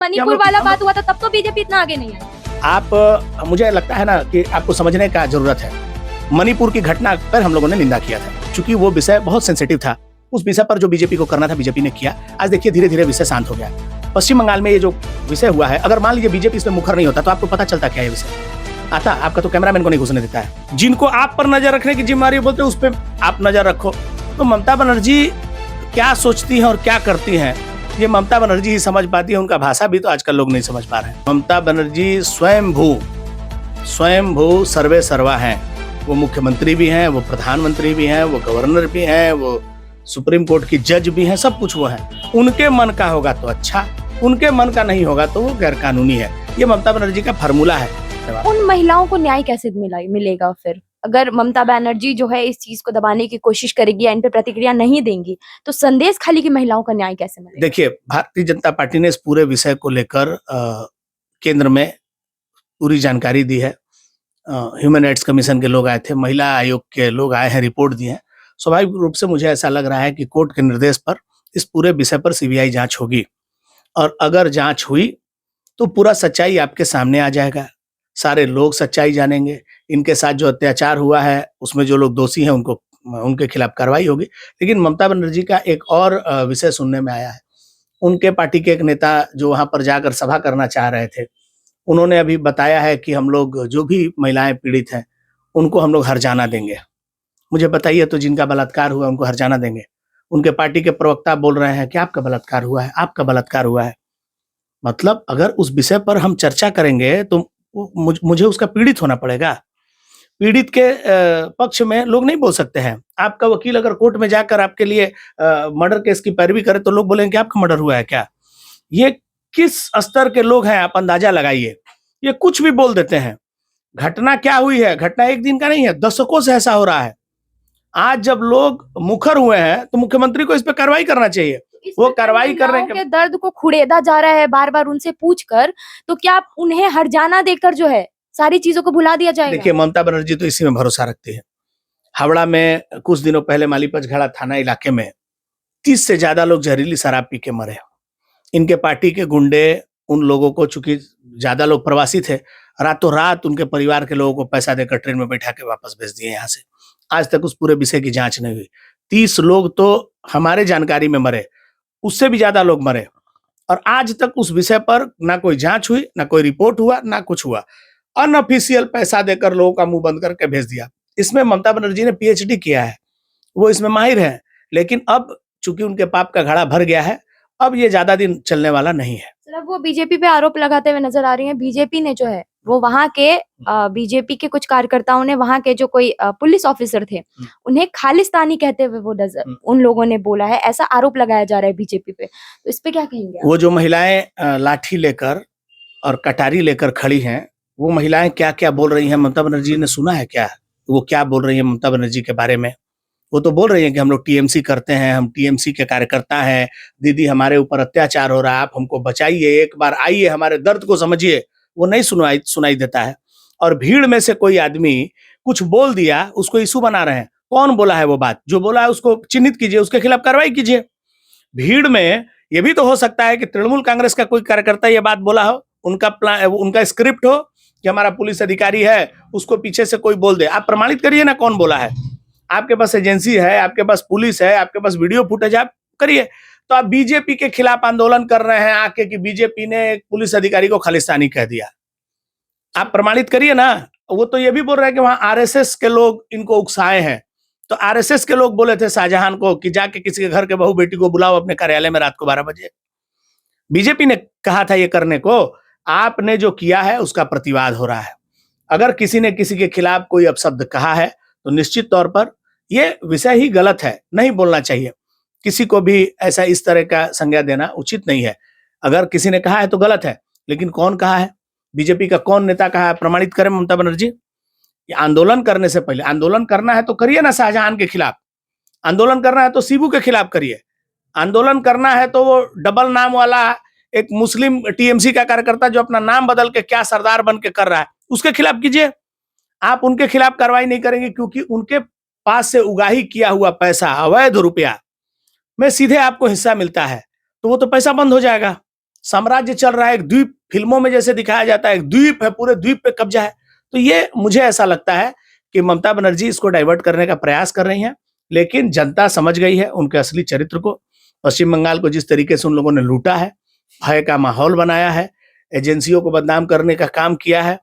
मणिपुर वाला बात हुआ था तब तो बीजेपी इतना आगे नहीं है। आप मुझे लगता है ना कि आपको समझने का जरूरत है। मणिपुर की घटना पर हम लोगों ने निंदा किया था, क्योंकि वो विषय बहुत सेंसिटिव था। उस विषय पर जो बीजेपी को करना था बीजेपी ने किया। आज देखिए धीरे धीरे विषय शांत हो गया। पश्चिम बंगाल में ये जो विषय हुआ है, अगर मान लीजिए बीजेपी इसमें मुखर नहीं होता तो आपको पता चलता क्या है विषय आता। आपका तो कैमरामैन को नहीं घुसने देता है। जिनको आप पर नजर रखने की जिम्मेदारी बोलते हैं उस पर आप नजर रखो। तो ममता बनर्जी क्या सोचती हैं और क्या करती हैं ये ममता बनर्जी ही समझ पाती है। उनका भाषा भी तो आजकल लोग नहीं समझ पा रहे हैं। ममता बनर्जी स्वयंभू सर्वे सर्वा हैं। वो मुख्यमंत्री भी हैं, वो प्रधानमंत्री भी हैं, वो गवर्नर भी हैं, वो सुप्रीम कोर्ट की जज भी हैं, सब कुछ वो हैं। उनके मन का होगा तो अच्छा, उनके मन का नहीं होगा तो वो गैर कानूनी है। ये ममता बनर्जी का फार्मूला है। उन महिलाओं को न्याय कैसे मिलेगा फिर, अगर ममता बनर्जी जो है इस चीज को दबाने की कोशिश करेगी या इन पे प्रतिक्रिया नहीं देंगी तो संदेश खाली की महिलाओं का न्याय कैसे मिलेगा? देखिए, भारतीय जनता पार्टी ने इस पूरे विषय को लेकर केंद्र में पूरी जानकारी दी है। ह्यूमन राइट्स कमीशन के लोग आए थे, महिला आयोग के लोग आए हैं, रिपोर्ट दी है। स्वाभाविक रूप से मुझे ऐसा लग रहा है कि कोर्ट के निर्देश पर इस पूरे विषय पर सीबीआई जांच होगी, और अगर जांच हुई तो पूरा सच्चाई आपके सामने आ जाएगा। सारे लोग सच्चाई जानेंगे। इनके साथ जो अत्याचार हुआ है उसमें जो लोग दोषी हैं उनके खिलाफ कार्रवाई होगी। लेकिन ममता बनर्जी का एक और विषय सुनने में आया है। उनके पार्टी के एक नेता जो वहां पर जाकर सभा करना चाह रहे थे, उन्होंने अभी बताया है कि हम लोग जो भी महिलाएं पीड़ित हैं उनको हम लोग हर्जाना देंगे। मुझे बताइए, तो जिनका बलात्कार हुआ उनको हर्जाना देंगे? उनके पार्टी के प्रवक्ता बोल रहे हैं कि आपका बलात्कार हुआ है, आपका बलात्कार हुआ है। मतलब अगर उस विषय पर हम चर्चा करेंगे तो मुझे उसका पीड़ित होना पड़ेगा। पीड़ित के पक्ष में लोग नहीं बोल सकते हैं। आपका वकील अगर कोर्ट में जाकर आपके लिए मर्डर केस की पैरवी करे तो लोग बोलेंगे कि आपका मर्डर हुआ है क्या? ये किस स्तर के लोग हैं आप अंदाजा लगाइए। ये कुछ भी बोल देते हैं। घटना क्या हुई है? घटना एक दिन का नहीं है, दशकों से ऐसा हो रहा है। आज जब लोग मुखर हुए हैं तो मुख्यमंत्री को इस पर कार्रवाई करना चाहिए। वो कार्रवाई कर रहे हैं। दर्द को खुड़ेदा जा रहा है बार बार उनसे पूछकर, तो क्या आप उन्हें हर्जाना देकर जो है सारी चीजों को भुला दिया जाएगा? देखिए, ममता बनर्जी तो इसी में भरोसा रखती है। हावड़ा में कुछ दिनों पहले मालीपचघाड़ा थाना इलाके में 30 से ज्यादा लोग जहरीली शराब पी के मरे। इनके पार्टी के गुंडे उन लोगों को, चूंकि ज्यादा लोग प्रवासी थे, रातों रात उनके परिवार के लोगों को पैसा देकर ट्रेन में बैठा के वापस भेज दिए यहाँ से। आज तक उस पूरे विषय की जांच नहीं हुई। 30 लोग तो हमारे जानकारी में मरे, उससे भी ज्यादा लोग मरे, और आज तक उस विषय पर ना कोई जांच हुई, ना कोई रिपोर्ट हुआ, ना कुछ हुआ। अनऑफिशियल पैसा देकर लोगों का मुंह बंद करके भेज दिया। इसमें ममता बनर्जी ने पीएचडी किया है, वो इसमें माहिर है। लेकिन अब चूंकि उनके पाप का घड़ा भर गया है, अब ये ज्यादा दिन चलने वाला नहीं है। सर, अब वो बीजेपी पे आरोप लगाते हुए नजर आ रही हैं। बीजेपी ने जो है वो वहां के बीजेपी के कुछ कार्यकर्ताओं ने वहां के जो कोई पुलिस ऑफिसर थे उन्हें खालिस्तानी कहते हुए वो उन लोगों ने बोला है, ऐसा आरोप लगाया जा रहा है बीजेपी पे। तो इस पे क्या कहेंगे? वो जो महिलाएं लाठी लेकर और कटारी लेकर खड़ी हैं, वो महिलाएं क्या क्या बोल रही हैं ममता बनर्जी ने सुना है क्या? वो क्या बोल रही है ममता बनर्जी के बारे में? वो तो बोल रही है कि हम लोग टीएमसी करते हैं, हम टीएमसी के कार्यकर्ता हैं, दीदी हमारे ऊपर अत्याचार हो रहा है, आप हमको बचाइए, एक बार आइए, हमारे दर्द को समझिए। वो नहीं सुनाई देता है। और भीड़ में से कोई आदमी कुछ बोल दिया, उसको इशू बना रहे हैं। कौन बोला है वो बात? जो बोला है उसको चिन्हित कीजिए, उसके खिलाफ कार्रवाई कीजिए। भीड़ में ये भी तो हो सकता है कि तृणमूल कांग्रेस का कोई कार्यकर्ता ये बात बोला हो, उनका स्क्रिप्ट हो कि हमारा पुलिस अधिकारी है, उसको पीछे से कोई बोल दे। आप प्रमाणित करिए ना कौन बोला है। आपके पास एजेंसी है, आपके पास पुलिस है, आपके पास वीडियो फुटेज, आप करिए। तो आप बीजेपी के खिलाफ आंदोलन कर रहे हैं आके कि बीजेपी ने एक पुलिस अधिकारी को खालिस्तानी कह दिया। आप प्रमाणित करिए ना। वो तो ये भी बोल रहे हैं कि वहां आरएसएस के लोग इनको उकसाए हैं। तो आरएसएस के लोग बोले थे शाहजहां को कि जाके किसी के घर के बहू बेटी को बुलाओ अपने कार्यालय में रात को 12 बजे। बीजेपी ने कहा था ये करने को। आपने जो किया है उसका प्रतिवाद हो रहा है। अगर किसी ने किसी के खिलाफ कोई अपशब्द कहा है तो निश्चित तौर पर ये विषय ही गलत है, नहीं बोलना चाहिए। किसी को भी ऐसा इस तरह का संज्ञा देना उचित नहीं है। अगर किसी ने कहा है तो गलत है, लेकिन कौन कहा है, बीजेपी का कौन नेता कहा है, प्रमाणित करें ममता बनर्जी। आंदोलन करने से पहले, आंदोलन करना है तो करिए ना शाहजहां के खिलाफ, आंदोलन करना है तो शिबू के खिलाफ करिए, आंदोलन करना है तो वो डबल नाम वाला एक मुस्लिम टीएमसी का कार्यकर्ता जो अपना नाम बदल के क्या सरदार बन के कर रहा है उसके खिलाफ कीजिए। आप उनके खिलाफ कार्रवाई नहीं करेंगे क्योंकि उनके पास से उगाही किया हुआ पैसा, अवैध रुपया में सीधे आपको हिस्सा मिलता है, तो वो तो पैसा बंद हो जाएगा। साम्राज्य चल रहा है, एक द्वीप, फिल्मों में जैसे दिखाया जाता है, एक द्वीप है, पूरे द्वीप पे कब्जा है। तो ये मुझे ऐसा लगता है कि ममता बनर्जी इसको डाइवर्ट करने का प्रयास कर रही हैं, लेकिन जनता समझ गई है उनके असली चरित्र को। पश्चिम बंगाल को जिस तरीके से उन लोगों ने लूटा है, भय का माहौल बनाया है, एजेंसियों को बदनाम करने का काम किया है,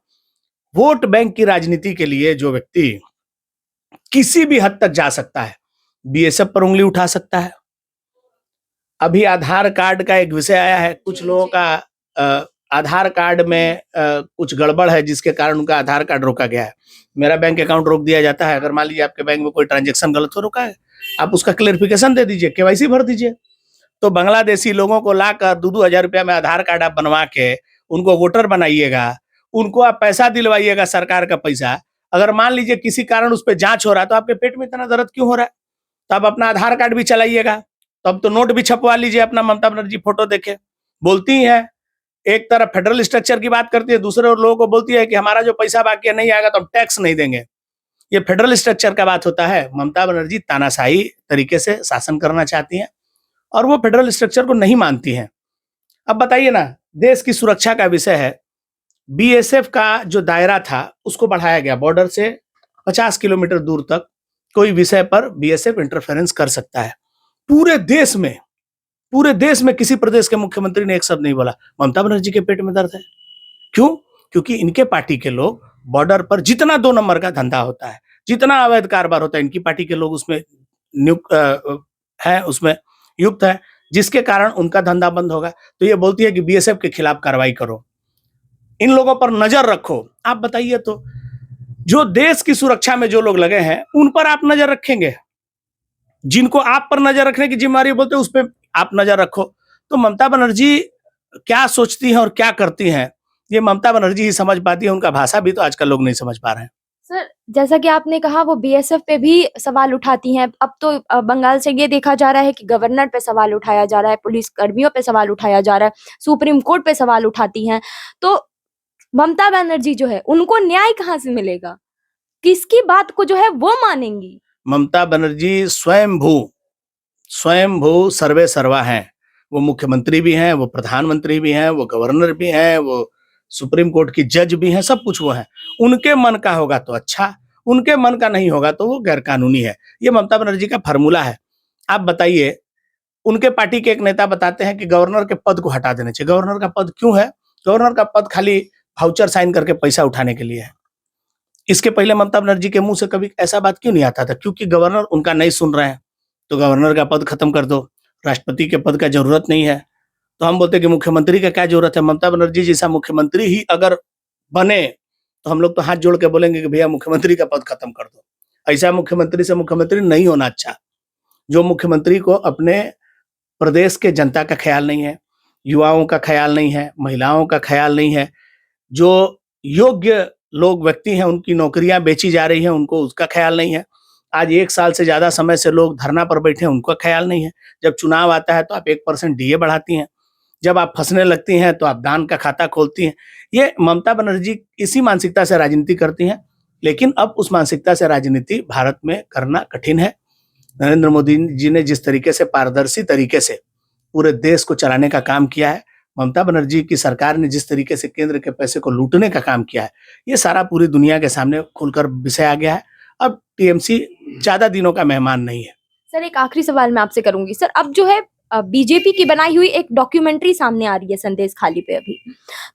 वोट बैंक की राजनीति के लिए जो व्यक्ति किसी भी हद तक जा सकता है, बीएसएफ पर उंगली उठा सकता है। अभी आधार कार्ड का एक विषय आया है, कुछ लोगों का आधार कार्ड में कुछ गड़बड़ है जिसके कारण उनका आधार कार्ड रोका गया है। मेरा बैंक अकाउंट रोक दिया जाता है, अगर मान लीजिए आपके बैंक में कोई ट्रांजेक्शन गलत हो रोका है, आप उसका क्लेरिफिकेशन दे दीजिए, केवाईसी भर दीजिए। तो बांग्लादेशी लोगों को लाकर 2-2 हजार रुपया में आधार कार्ड आप बनवा के उनको वोटर बनाइएगा, उनको आप पैसा दिलवाइएगा, सरकार का पैसा। अगर मान लीजिए किसी कारण उस पर जांच हो रहा है तो आपके पेट में इतना दर्द क्यों हो रहा है, तो आप अपना आधार कार्ड भी चलाइएगा, तब तो नोट भी छपवा लीजिए अपना, ममता बनर्जी फोटो देखे। बोलती है एक तरफ फेडरल स्ट्रक्चर की बात करती है, दूसरे लोगों को बोलती है कि हमारा जो पैसा बाकी नहीं आएगा तो हम टैक्स नहीं देंगे। ये फेडरल स्ट्रक्चर का बात होता है। ममता बनर्जी तानाशाही तरीके से शासन करना चाहती हैं और वो फेडरल स्ट्रक्चर को नहीं मानती हैं। अब बताइए ना, देश की सुरक्षा का विषय है, बीएसएफ का जो दायरा था उसको बढ़ाया गया, बॉर्डर से 50 किलोमीटर दूर तक कोई विषय पर बीएसएफ इंटरफेरेंस कर सकता है। पूरे देश में किसी प्रदेश के मुख्यमंत्री ने एक शब्द नहीं बोला। ममता बनर्जी के पेट में दर्द है। क्यों? क्योंकि इनके पार्टी के लोग बॉर्डर पर जितना 2 नंबर का धंधा होता है, जितना अवैध कारोबार होता है, इनकी पार्टी के लोग उसमें उसमें युक्त है, जिसके कारण उनका धंधा बंद होगा। तो ये बोलती है कि बीएसएफ के खिलाफ कार्रवाई करो, इन लोगों पर नजर रखो। आप बताइए तो, जो देश की सुरक्षा में जो लोग लगे हैं उन पर आप नजर रखेंगे, जिनको आप पर नजर रखने की जिम्मेदारी बोलते हैं उस पर आप नजर रखो। तो ममता बनर्जी क्या सोचती हैं और क्या करती हैं, ये ममता बनर्जी ही समझ पाती है, उनका भाषा भी तो आजकल लोग नहीं समझ पा रहे हैं। सर, जैसा कि आपने कहा वो बीएसएफ पे भी सवाल उठाती हैं। अब तो बंगाल से ये देखा जा रहा है कि गवर्नर पे सवाल उठाया जा रहा है, पुलिस कर्मियों पे सवाल उठाया जा रहा है, सुप्रीम कोर्ट पे सवाल उठाती हैं। तो ममता बनर्जी जो है उनको न्याय कहाँ से मिलेगा? किसकी बात को जो है वो मानेंगी? ममता बनर्जी स्वयंभू सर्वे सर्वा हैं। वो मुख्यमंत्री भी हैं, वो प्रधानमंत्री भी हैं, वो गवर्नर भी हैं, वो सुप्रीम कोर्ट की जज भी हैं, सब कुछ वो हैं। उनके मन का होगा तो अच्छा, उनके मन का नहीं होगा तो वो गैर कानूनी है। ये ममता बनर्जी का फार्मूला है। आप बताइए, उनके पार्टी के एक नेता बताते हैं कि गवर्नर के पद को हटा देना चाहिए। गवर्नर का पद क्यों है? गवर्नर का पद खाली वाउचर साइन करके पैसा उठाने के लिए है। इसके पहले ममता बनर्जी के मुंह से कभी ऐसा बात क्यों नहीं आता था? क्योंकि गवर्नर उनका नहीं सुन रहे हैं, तो गवर्नर का पद खत्म कर दो, राष्ट्रपति के पद का जरूरत नहीं है। तो हम बोलते हैं कि मुख्यमंत्री का क्या जरूरत है? ममता बनर्जी जैसा मुख्यमंत्री ही अगर बने तो हम लोग तो हाथ जोड़ के बोलेंगे कि भैया मुख्यमंत्री का पद खत्म कर दो। ऐसा मुख्यमंत्री से मुख्यमंत्री नहीं होना अच्छा, जो मुख्यमंत्री को अपने प्रदेश के जनता का ख्याल नहीं है, युवाओं का ख्याल नहीं है, महिलाओं का ख्याल नहीं है, जो योग्य लोग व्यक्ति हैं उनकी नौकरियां बेची जा रही हैं उनको उसका ख्याल नहीं है। आज 1 साल से ज्यादा समय से लोग धरना पर बैठे हैं, उनका ख्याल नहीं है। जब चुनाव आता है तो आप 1% डीए बढ़ाती हैं, जब आप फंसने लगती हैं तो आप दान का खाता खोलती हैं। ये ममता बनर्जी इसी मानसिकता से राजनीति करती हैं, लेकिन अब उस मानसिकता से राजनीति भारत में करना कठिन है। नरेंद्र मोदी जी ने जिस तरीके से पारदर्शी तरीके से पूरे देश को चलाने का काम किया है, ममता बनर्जी की सरकार ने जिस तरीके से केंद्र के पैसे को लूटने का काम किया है, ये सारा पूरी दुनिया के सामने खुलकर विषय आ गया है। अब टीएमसी ज्यादा दिनों का मेहमान नहीं है। सर, एक आखिरी सवाल मैं आपसे करूंगी। सर, अब जो है बीजेपी की बनाई हुई एक डॉक्यूमेंट्री सामने आ रही है संदेश खाली पे अभी,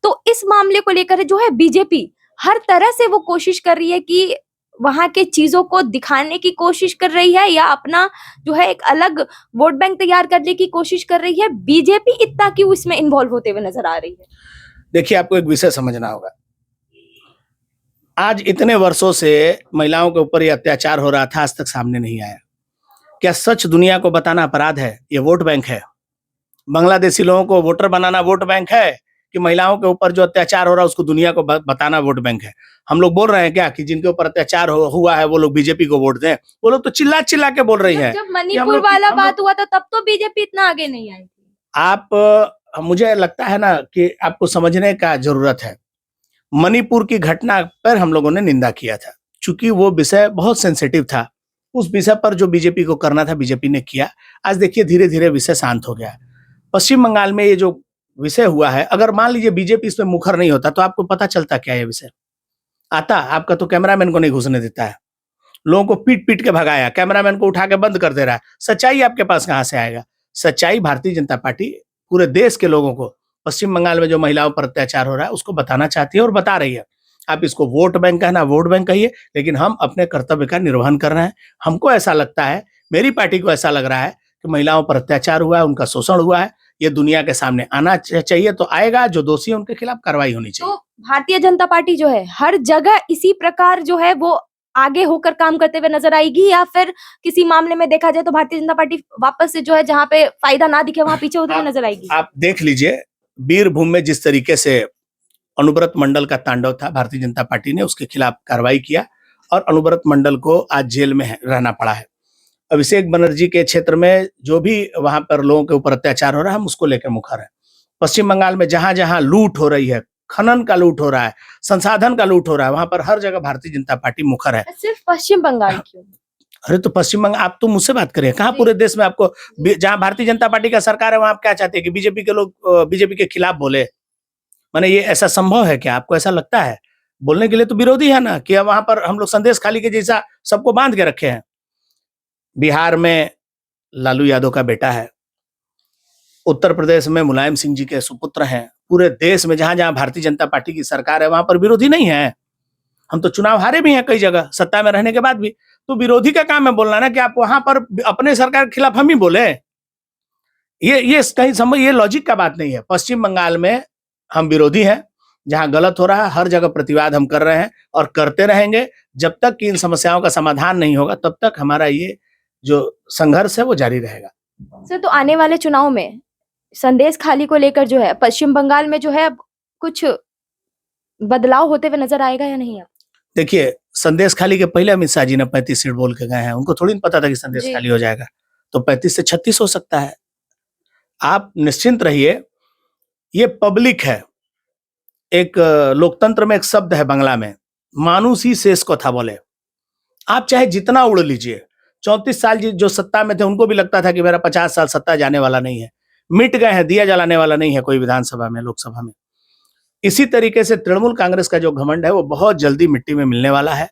तो इस मामले को लेकर जो है बीजेपी हर तरह से वो कोशिश कर रही है कि वहां के चीजों को दिखाने की कोशिश कर रही है या अपना जो है एक अलग वोट बैंक तैयार करने की कोशिश कर रही है। बीजेपी इतना क्यों इसमें इन्वॉल्व होते हुए नजर आ रही है? देखिए, आपको एक विषय समझना होगा। आज इतने वर्षों से महिलाओं के ऊपर ये अत्याचार हो रहा था, आज तक सामने नहीं आया। क्या सच दुनिया को बताना अपराध है? ये वोट बैंक है। बांग्लादेशी लोगों को वोटर बनाना वोट बैंक है कि महिलाओं के ऊपर जो अत्याचार हो रहा है उसको दुनिया को बताना वोट बैंक है? हम लोग बोल रहे हैं क्या कि जिनके ऊपर अत्याचार हुआ है वो लोग बीजेपी को वोट दें? वो लोग तो चिल्ला चिल्ला के बोल रही है। जब मणिपुर वाला बात हुआ था तब तो बीजेपी इतना आगे नहीं आई थी। मुझे लगता है ना कि आपको समझने का जरूरत है। मणिपुर की घटना पर हम लोगों ने निंदा किया था, चूंकि वो विषय बहुत सेंसिटिव था। उस विषय पर जो बीजेपी को करना था बीजेपी ने किया। आज देखिए धीरे धीरे विषय शांत हो गया। पश्चिम बंगाल में ये जो विषय हुआ है, अगर मान लीजिए बीजेपी इसमें मुखर नहीं होता तो आपको पता चलता क्या ये विषय आता? आपका तो कैमरामैन को नहीं घुसने देता है, लोगों को पीट पीट के भगाया, कैमरामैन को उठा के बंद कर दे रहा है। सच्चाई आपके पास कहां से आएगा? सच्चाई भारतीय जनता पार्टी पूरे देश के लोगों को पश्चिम बंगाल में जो महिलाओं पर अत्याचार हो रहा है उसको बताना चाहती है और बता रही है। आप इसको वोट बैंक कहना, वोट बैंक कहिए, लेकिन हम अपने कर्तव्य का निर्वहन कर रहे हैं। हमको ऐसा लगता है, मेरी पार्टी को ऐसा लग रहा है कि महिलाओं पर अत्याचार हुआ है, उनका शोषण हुआ है, ये दुनिया के सामने आना चाहिए, तो आएगा। जो दोषी है उनके खिलाफ कार्रवाई होनी चाहिए। तो भारतीय जनता पार्टी जो है हर जगह इसी प्रकार जो है वो आगे होकर काम करते हुए नजर आएगी, या फिर किसी मामले में देखा जाए तो भारतीय जनता पार्टी वापस से जो है जहां पे फायदा ना दिखे वहां पीछे होते हुए नजर आएगी? आप देख लीजिए, बीरभूम में जिस तरीके से अनुव्रत मंडल का तांडव था, भारतीय जनता पार्टी ने उसके खिलाफ कार्रवाई किया और अनुव्रत मंडल को आज जेल में रहना पड़ा है। अभिषेक बनर्जी के क्षेत्र में जो भी वहां पर लोगों के ऊपर अत्याचार हो रहा है, हम उसको लेकर मुखर है। पश्चिम बंगाल में जहां जहां लूट हो रही है, खनन का लूट हो रहा है, संसाधन का लूट हो रहा है, वहां पर हर जगह भारतीय जनता पार्टी मुखर है। सिर्फ पश्चिम बंगाल क्यों? अरे तो पश्चिम बंगाल, आप तो मुझसे बात करिए, कहाँ पूरे देश में आपको जहां भारतीय जनता पार्टी का सरकार है वहां आप क्या चाहते हैं कि बीजेपी के लोग बीजेपी के खिलाफ बोले? माने ये ऐसा संभव है क्या? आपको ऐसा लगता है? बोलने के लिए तो विरोधी है ना, कि वहां पर हम लोग संदेश खाली के जैसा सबको बांध के रखे हैं। बिहार में लालू यादव का बेटा है, उत्तर प्रदेश में मुलायम सिंह जी के सुपुत्र हैं, पूरे देश में जहां जहां भारतीय जनता पार्टी की सरकार है वहां पर विरोधी नहीं है। हम तो चुनाव हारे भी हैं कई जगह, सत्ता में रहने के बाद भी। तो विरोधी का काम है बोलना ना, कि आप वहां पर अपने सरकार के खिलाफ हम ही बोले। ये कहीं समझ, ये लॉजिक का बात नहीं है। पश्चिम बंगाल में हम विरोधी हैं, जहां गलत हो रहा है हर जगह प्रतिवाद हम कर रहे हैं और करते रहेंगे। जब तक कि इन समस्याओं का समाधान नहीं होगा तब तक हमारा ये जो संघर्ष है वो जारी रहेगा। सर, तो आने वाले चुनाव में संदेश खाली को लेकर जो है पश्चिम बंगाल में जो है कुछ बदलाव होते हुए नजर आएगा या नहीं? देखिए, संदेश खाली के पहले अमित शाह जी ने 35 सीट बोल के गए हैं, उनको थोड़ी पता था कि संदेश खाली हो जाएगा। तो 35 से 36 हो सकता है। आप निश्चिंत रहिए, ये पब्लिक है। एक लोकतंत्र में एक शब्द है बांग्ला में, मानुष ही शेष को था बोले। आप चाहे जितना उड़ लीजिए, 34 साल जो सत्ता में थे उनको भी लगता था कि मेरा 50 साल सत्ता जाने वाला नहीं है, मिट गए हैं, दिया जलाने वाला नहीं है कोई विधानसभा में, लोकसभा में। इसी तरीके से तृणमूल कांग्रेस का जो घमंड है वो बहुत जल्दी मिट्टी में मिलने वाला है।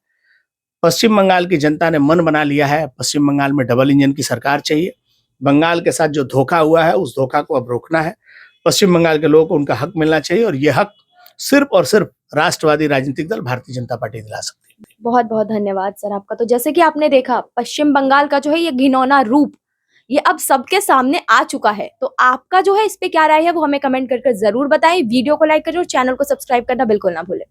पश्चिम बंगाल की जनता ने मन बना लिया है, पश्चिम बंगाल में डबल इंजन की सरकार चाहिए। बंगाल के साथ जो धोखा हुआ है उस धोखा को अब रोकना है। पश्चिम बंगाल के लोगों को उनका हक मिलना चाहिए और ये हक सिर्फ और सिर्फ राष्ट्रवादी राजनीतिक दल भारतीय जनता पार्टी दिला सकती है। बहुत बहुत धन्यवाद सर आपका। तो जैसे कि आपने देखा, पश्चिम बंगाल का जो है ये घिनौना रूप ये अब सबके सामने आ चुका है। तो आपका जो है इस पे क्या राय है वो हमें कमेंट करके जरूर बताएं। वीडियो को लाइक करें और चैनल को सब्सक्राइब करना बिल्कुल ना भूलें।